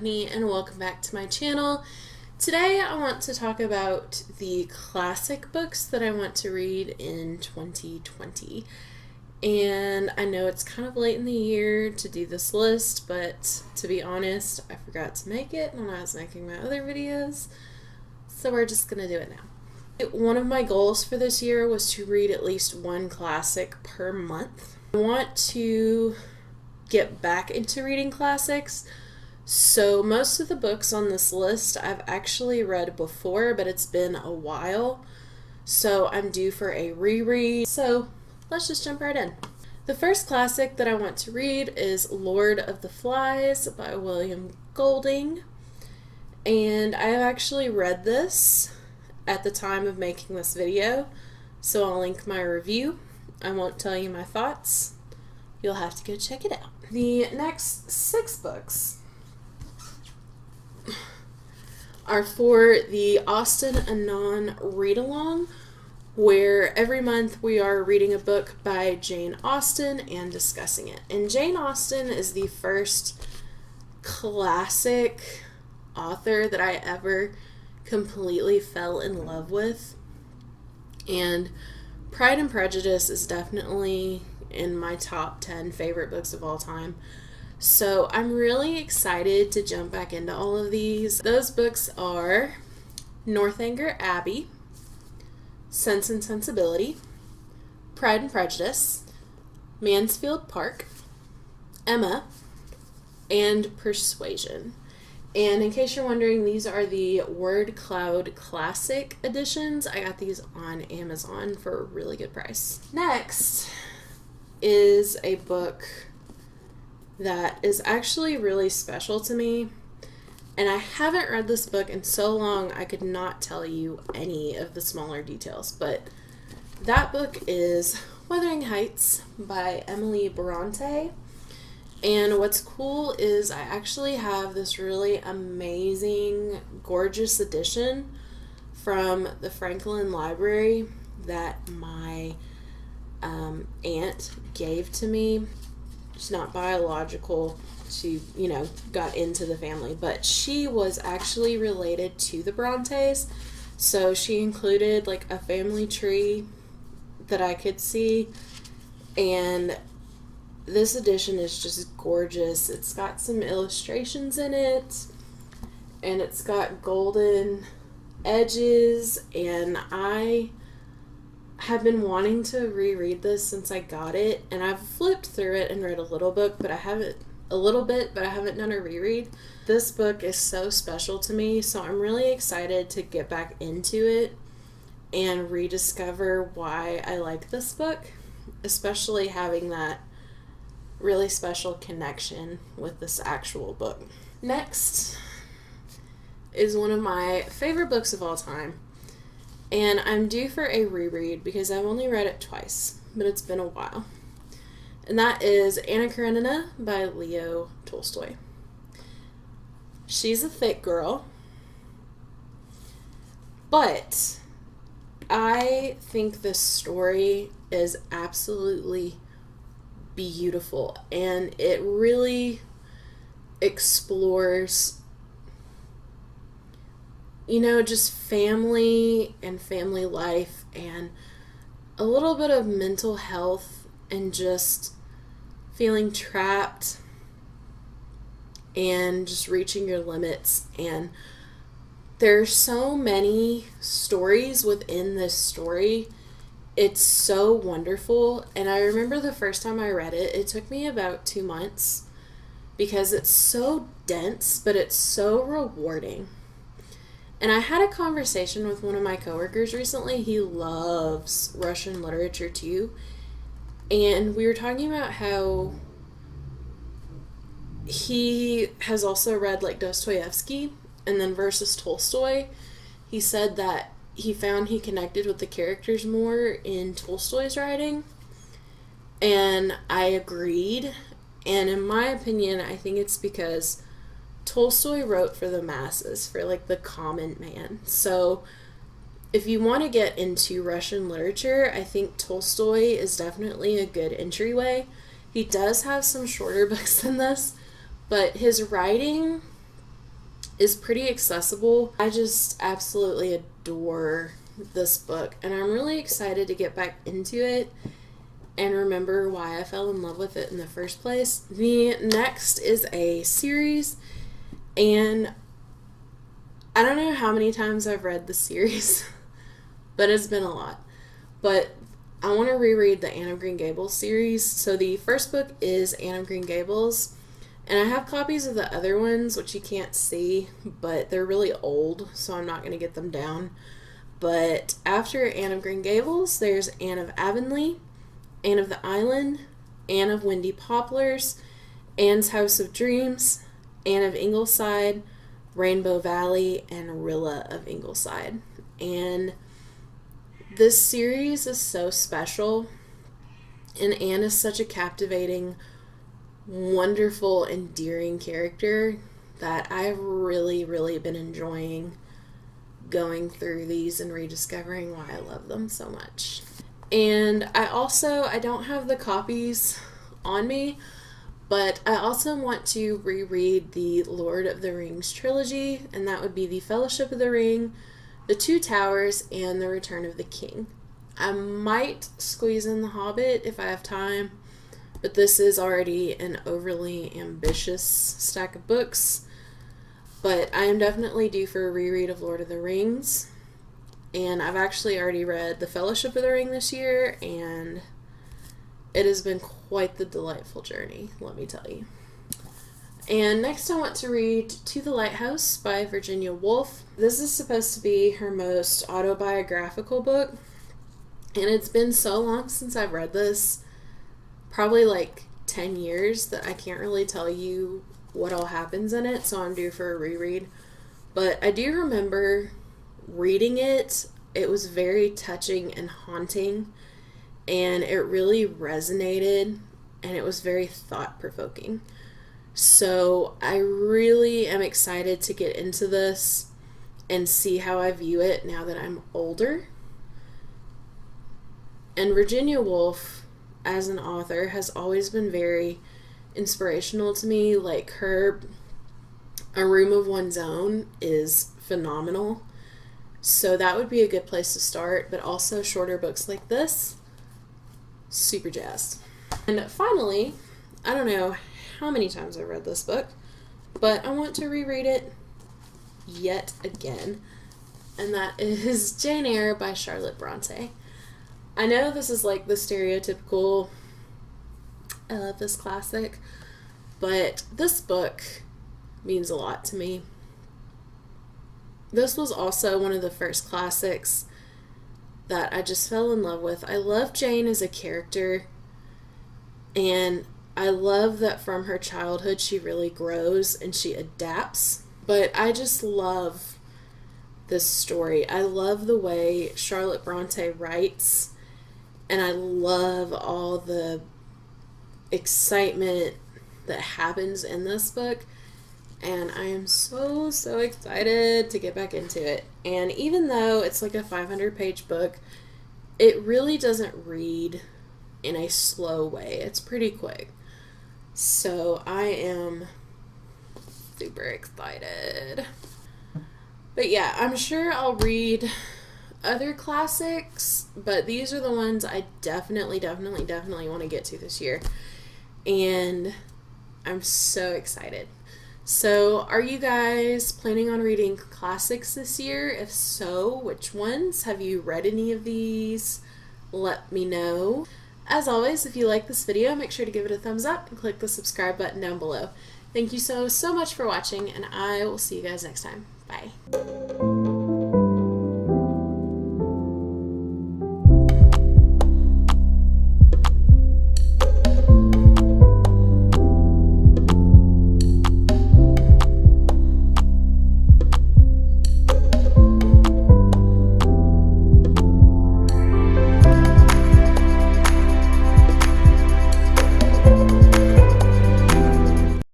Brittany, and welcome back to my channel. Today I want to talk about the classic books that I want to read in 2020. And I know it's kind of late in the year to do this list, but to be honest, I forgot to make it when I was making my other videos, so we're just gonna do it now. One of my goals for this year was to read at least one classic per month. I want to get back into reading classics, so most of the books on this list I've actually read before, but it's been a while, so I'm due for a reread. So let's just jump right in. The first classic that I want to read is Lord of the Flies by William Golding, and I have actually read this at the time of making this video, so I'll link my review. I won't tell you my thoughts. You'll have to go check it out. The next 6 books are for the Austen Anon read-along, where every month we are reading a book by Jane Austen and discussing it. And Jane Austen is the first classic author that I ever completely fell in love with. And Pride and Prejudice is definitely in my top 10 favorite books of all time. So I'm really excited to jump back into all of these. Those books are Northanger Abbey, Sense and Sensibility, Pride and Prejudice, Mansfield Park, Emma, and Persuasion. And in case you're wondering, these are the Word Cloud Classic editions. I got these on Amazon for a really good price. Next is a book that is actually really special to me, and I haven't read this book in so long I could not tell you any of the smaller details, but that book is Wuthering Heights by Emily Bronte. And what's cool is I actually have this really amazing, gorgeous edition from the Franklin Library that my aunt gave to me. She's not biological. She, got into the family, but she was actually related to the Brontes. So she included like a family tree that I could see, and this edition is just gorgeous. It's got some illustrations in it, and it's got golden edges, and I have been wanting to reread this since I got it, and I've flipped through it and read a little bit, but I haven't done a reread. This book is so special to me, so I'm really excited to get back into it and rediscover why I like this book, especially having that really special connection with this actual book. Next is one of my favorite books of all time, and I'm due for a reread because I've only read it twice, but it's been a while. And that is Anna Karenina by Leo Tolstoy. She's a thick girl, but I think this story is absolutely beautiful, and it really explores just family and family life and a little bit of mental health and just feeling trapped and just reaching your limits. And there's so many stories within this story. It's so wonderful, and I remember the first time I read it, it took me about 2 months because it's so dense, but it's so rewarding. And I had a conversation with one of my coworkers recently. He loves Russian literature too, and we were talking about how he has also read like Dostoevsky, and then versus Tolstoy. He said that he found he connected with the characters more in Tolstoy's writing, and I agreed. And in my opinion, I think it's because Tolstoy wrote for the masses, for like the common man. So if you want to get into Russian literature, I think Tolstoy is definitely a good entryway. He does have some shorter books than this, but his writing is pretty accessible. I just absolutely adore this book, and I'm really excited to get back into it and remember why I fell in love with it in the first place. The next is a series, and I don't know how many times I've read the series, but it's been a lot. But I want to reread the Anne of Green Gables series. So the first book is Anne of Green Gables, and I have copies of the other ones, which you can't see, but they're really old, so I'm not going to get them down. But after Anne of Green Gables, there's Anne of Avonlea, Anne of the Island, Anne of Windy Poplars, Anne's House of Dreams, Anne of Ingleside, Rainbow Valley, and Rilla of Ingleside. And this series is so special, and Anne is such a captivating, wonderful, endearing character that I've really, really been enjoying going through these and rediscovering why I love them so much. And I don't have the copies on me, but I also want to reread the Lord of the Rings trilogy, and that would be the Fellowship of the Ring, the Two Towers, and the Return of the King. I might squeeze in the Hobbit if I have time, but this is already an overly ambitious stack of books. But I am definitely due for a reread of Lord of the Rings. And I've actually already read The Fellowship of the Ring this year, and it has been quite the delightful journey, let me tell you. And next I want to read To the Lighthouse by Virginia Woolf. This is supposed to be her most autobiographical book, and it's been so long since I've read this, probably like 10 years, that I can't really tell you what all happens in it, so I'm due for a reread. But I do remember reading it. It was very touching and haunting, and it really resonated, and it was very thought-provoking. So I really am excited to get into this and see how I view it now that I'm older. And Virginia Woolf, as an author, has always been very inspirational to me. Like, her A Room of One's Own is phenomenal. So that would be a good place to start, but also shorter books like this, super jazzed. And finally, I don't know how many times I've read this book, but I want to reread it yet again, and that is Jane Eyre by Charlotte Bronte. I know this is like the stereotypical, I love this classic, but this book means a lot to me. This was also one of the first classics that I just fell in love with. I love Jane as a character, and I love that from her childhood she really grows and she adapts. But I just love this story. I love the way Charlotte Bronte writes, and I love all the excitement that happens in this book, and I am so excited to get back into it. And even though it's like a 500-page book, it really doesn't read in a slow way. It's pretty quick. So I am super excited. But yeah, I'm sure I'll read other classics, but these are the ones I definitely want to get to this year. And I'm so excited. So, are you guys planning on reading classics this year? If so, which ones? Have you read any of these? Let me know. As always, if you like this video, make sure to give it a thumbs up and click the subscribe button down below. Thank you so much for watching, and I will see you guys next time. Bye.